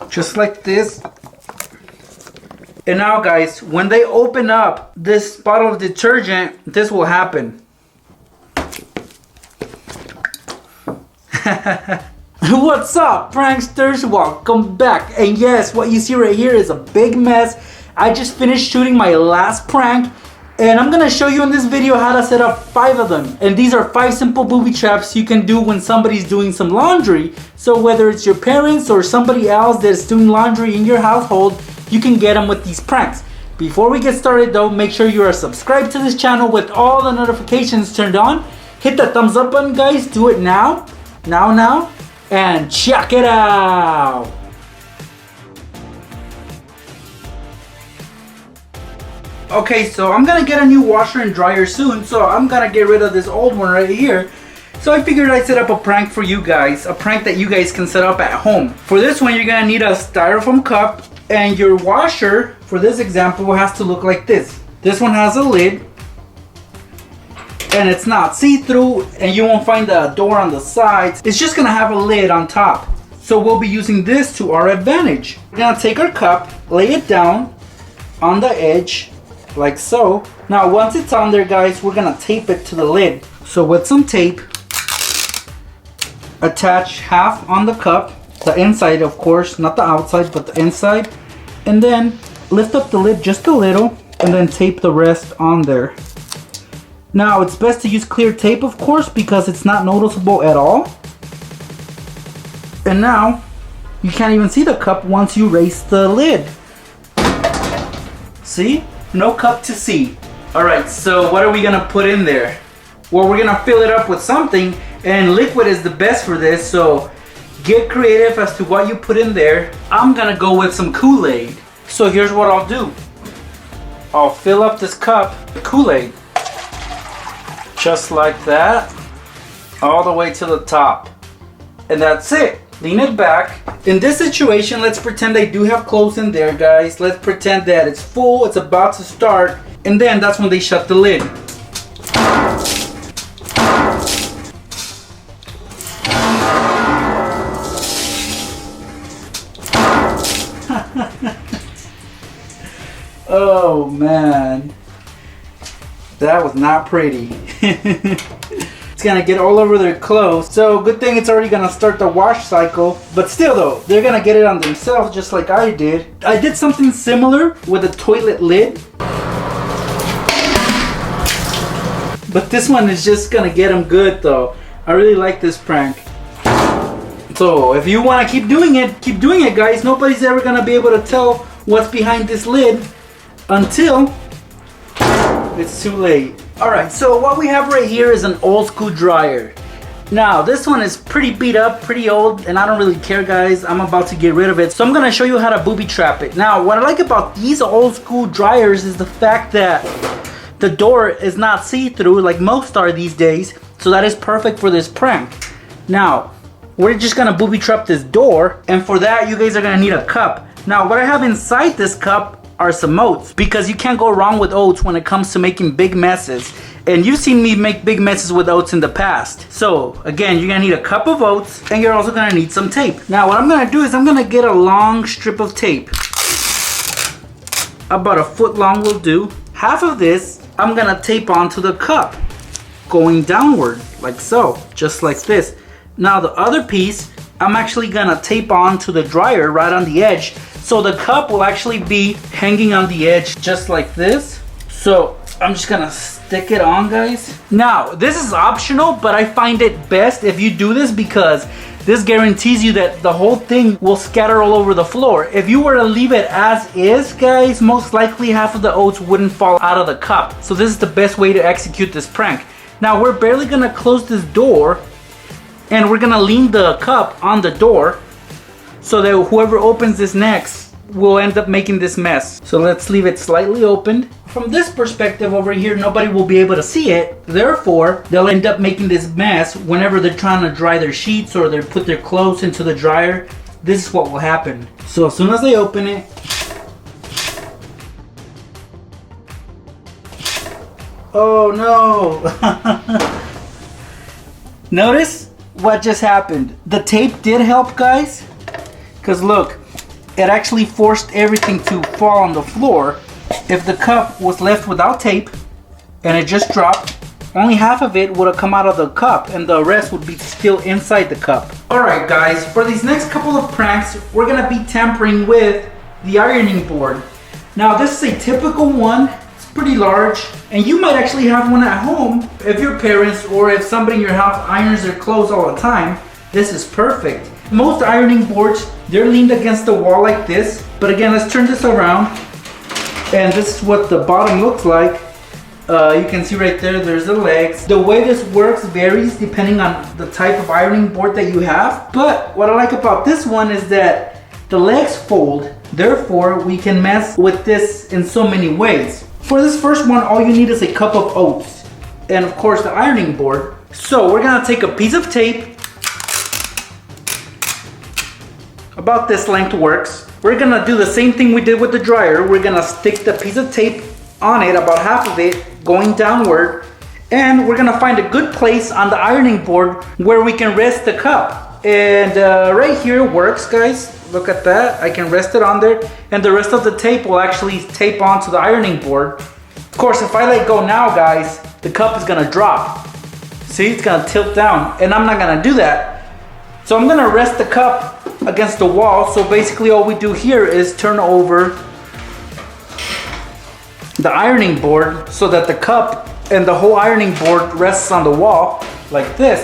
just like this. And now guys, when they open up this bottle of detergent, this will happen. What's up, pranksters? Welcome back. And yes, what you see right here is a big mess. I just finished shooting my last prank, and I'm gonna show you in this video how to set up 5 of them. And these are 5 simple booby traps you can do when somebody's doing some laundry. So whether it's your parents or somebody else that's doing laundry in your household, you can get them with these pranks. Before we get started though, make sure you are subscribed to this channel with all the notifications turned on. Hit the thumbs up button, guys. Do it now. Now. And check it out. Okay, so I'm gonna get a new washer and dryer soon, so I'm gonna get rid of this old one right here. So I figured I'd set up a prank for you guys, a prank that you guys can set up at home. For this one, you're gonna need a styrofoam cup, and your washer, for this example, has to look like this. This one has a lid, and it's not see-through, and you won't find the door on the sides. It's just gonna have a lid on top. So we'll be using this to our advantage. We're gonna take our cup, lay it down on the edge, like so. Now once it's on there, guys, we're gonna tape it to the lid. So with some tape, attach half on the cup, the inside of course, not the outside, but the inside. And then lift up the lid just a little, and then tape the rest on there. Now it's best to use clear tape, of course, because it's not noticeable at all. And now you can't even see the cup once you raise the lid. See? No cup to see. Alright, so what are we gonna put in there? Well, we're gonna fill it up with something, and liquid is the best for this, so get creative as to what you put in there. I'm gonna go with some Kool-Aid. So here's what I'll do. I'll fill up this cup with Kool-Aid. Just like that, all the way to the top. And that's it. Lean it back. In this situation, let's pretend I do have clothes in there, guys. Let's pretend that it's full, it's about to start, and then that's when they shut the lid. Oh man. That was not pretty. It's gonna get all over their clothes. So good thing it's already gonna start the wash cycle. But still though, they're gonna get it on themselves just like I did. I did something similar with a toilet lid. But this one is just gonna get them good though. I really like this prank. So if you wanna keep doing it guys. Nobody's ever gonna be able to tell what's behind this lid until it's too late. Alright, so what we have right here is an old school dryer. Now this one is pretty beat up, pretty old, and I don't really care guys. I'm about to get rid of it. So I'm gonna show you how to booby trap it. Now what I like about these old school dryers is the fact that the door is not see-through like most are these days. So that is perfect for this prank. Now we're just gonna booby trap this door, and for that you guys are gonna need a cup. Now what I have inside this cup are some oats, because you can't go wrong with oats when it comes to making big messes. And you've seen me make big messes with oats in the past. So again, you're gonna need a cup of oats, and you're also gonna need some tape. Now what I'm gonna do is I'm gonna get a long strip of tape. About a foot long will do. Half of this I'm gonna tape onto the cup, going downward like so, just like this. Now the other piece I'm actually gonna tape onto the dryer right on the edge. So the cup will actually be hanging on the edge just like this. So I'm just gonna stick it on, guys. Now this is optional, but I find it best if you do this because this guarantees you that the whole thing will scatter all over the floor. If you were to leave it as is, guys, most likely half of the oats wouldn't fall out of the cup. So this is the best way to execute this prank. Now we're barely gonna close this door, and we're gonna lean the cup on the door so that whoever opens this next will end up making this mess. So let's leave it slightly open. From this perspective over here, nobody will be able to see it. Therefore, they'll end up making this mess whenever they're trying to dry their sheets or they put their clothes into the dryer. This is what will happen. So as soon as they open it, oh no! Notice what just happened. The tape did help, guys. Because look, it actually forced everything to fall on the floor. If the cup was left without tape and it just dropped, only half of it would have come out of the cup and the rest would be still inside the cup. Alright guys, for these next couple of pranks, we're gonna be tampering with the ironing board. Now this is a typical one. It's pretty large, and you might actually have one at home if your parents or if somebody in your house irons their clothes all the time. This is perfect. Most ironing boards, they're leaned against the wall like this. But again, let's turn this around, and this is what the bottom looks like. You can see right there, there's the legs. The way this works varies depending on the type of ironing board that you have. But what I like about this one is that the legs fold. Therefore, we can mess with this in so many ways. For this first one, all you need is a cup of oats. And of course, the ironing board. So we're gonna take a piece of tape. About this length works. We're gonna do the same thing we did with the dryer. We're gonna stick the piece of tape on it, about half of it, going downward, and we're gonna find a good place on the ironing board where we can rest the cup. And right here works, guys. Look at that. I can rest it on there, and the rest of the tape will actually tape onto the ironing board. Of course, if I let go now, guys, the cup is gonna drop. See, it's gonna tilt down, and I'm not gonna do that. So I'm gonna rest the cup against the wall. So basically all we do here is turn over the ironing board so that the cup and the whole ironing board rests on the wall like this.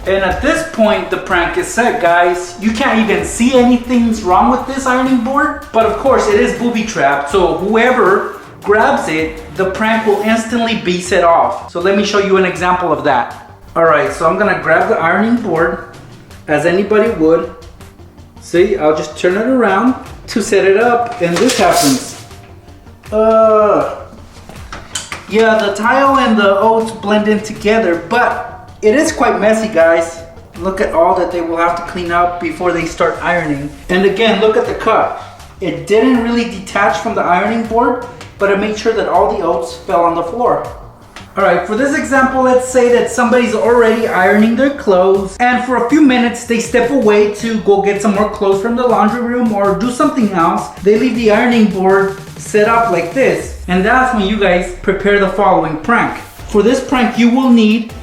And at this point, the prank is set, guys. You can't even see anything's wrong with this ironing board, but of course it is booby trapped, so whoever grabs it, the prank will instantly be set off. So let me show you an example of that. Alright, so I'm gonna grab the ironing board as anybody would. See, I'll just turn it around to set it up, and this happens. Yeah, the tile and the oats blend in together, but it is quite messy, guys. Look at all that they will have to clean up before they start ironing. And again, look at the cup. It didn't really detach from the ironing board, but it made sure that all the oats fell on the floor. Alright, for this example, let's say that somebody's already ironing their clothes, and for a few minutes they step away to go get some more clothes from the laundry room or do something else. They leave the ironing board set up like this, and that's when you guys prepare the following prank. For this prank, you will need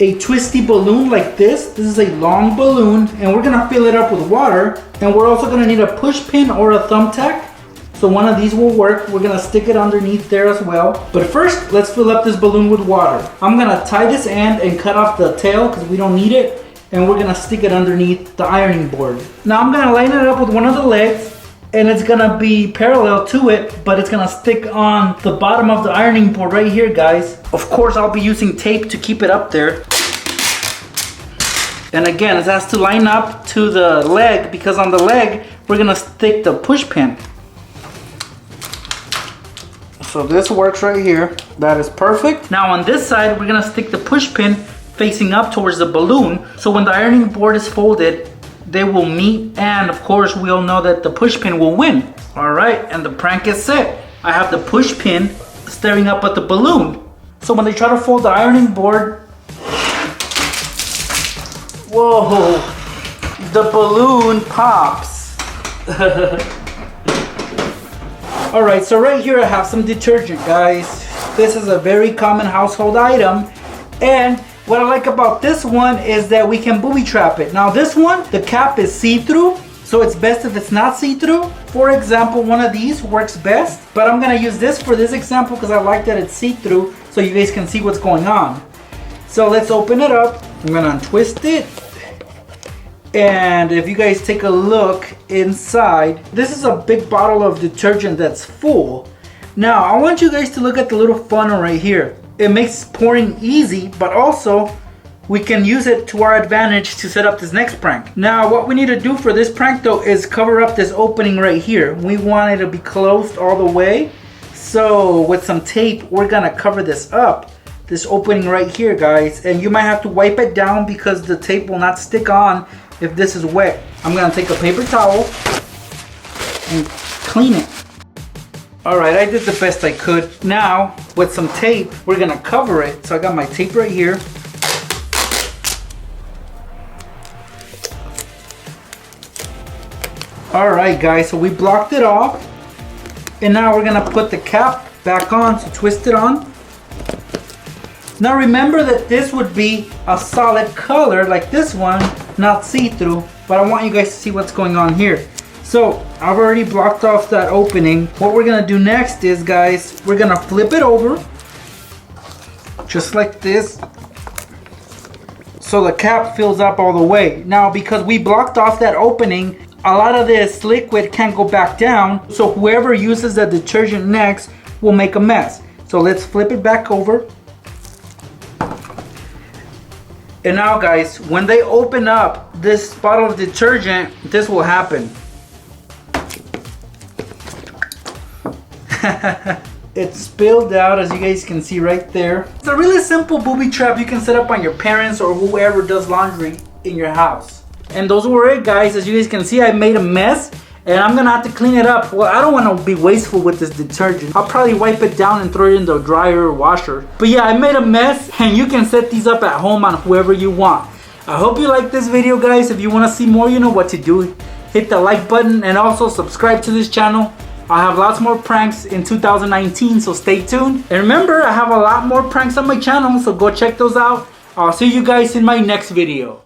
a twisty balloon like this. This is a long balloon, and we're gonna fill it up with water, and we're also gonna need a push pin or a thumbtack. So one of these will work. We're gonna stick it underneath there as well. But first, let's fill up this balloon with water. I'm gonna tie this end and cut off the tail because we don't need it. And we're gonna stick it underneath the ironing board. Now I'm gonna line it up with one of the legs, and it's gonna be parallel to it, but it's gonna stick on the bottom of the ironing board right here, guys. Of course, I'll be using tape to keep it up there. And again, it has to line up to the leg, because on the leg, we're gonna stick the push pin. So this works right here. That is perfect. Now on this side, we're gonna stick the push pin facing up towards the balloon. So when the ironing board is folded, they will meet, and of course we all know that the push pin will win. All right, and the prank is set. I have the push pin staring up at the balloon. So when they try to fold the ironing board, whoa, the balloon pops. All right, so right here I have some detergent, guys. This is a very common household item, and what I like about this one is that we can booby trap it. Now this one, the cap is see-through, so it's best if it's not see-through. For example, one of these works best, but I'm gonna use this for this example because I like that it's see-through so you guys can see what's going on. So let's open it up. I'm gonna untwist it. And if you guys take a look inside, this is a big bottle of detergent that's full. Now, I want you guys to look at the little funnel right here. It makes pouring easy, but also we can use it to our advantage to set up this next prank. Now, what we need to do for this prank though is cover up this opening right here. We want it to be closed all the way. So with some tape, we're gonna cover this up. This opening right here, guys. And you might have to wipe it down because the tape will not stick on if this is wet. I'm gonna take a paper towel and clean it. All right, I did the best I could. Now, with some tape, we're gonna cover it. So I got my tape right here. Alright guys, so we blocked it off. And now we're gonna put the cap back on, so twist it on. Now remember that this would be a solid color like this one, not see-through, but I want you guys to see what's going on here. So I've already blocked off that opening. What we're gonna do next is, guys, we're gonna flip it over, just like this, so the cap fills up all the way. Now because we blocked off that opening, a lot of this liquid can't go back down, so whoever uses the detergent next will make a mess. So let's flip it back over. And now guys, when they open up this bottle of detergent, this will happen. It spilled out, as you guys can see right there. It's a really simple booby trap you can set up on your parents or whoever does laundry in your house. And those were it, guys. As you guys can see, I made a mess and I'm gonna have to clean it up. Well, I don't want to be wasteful with this detergent. I'll probably wipe it down and throw it in the dryer or washer. But yeah, I made a mess, and you can set these up at home on whoever you want. I hope you like this video, guys. If you want to see more, you know what to do. Hit the like button and also subscribe to this channel. I have lots more pranks in 2019, so stay tuned. And remember, I have a lot more pranks on my channel, so go check those out. I'll see you guys in my next video.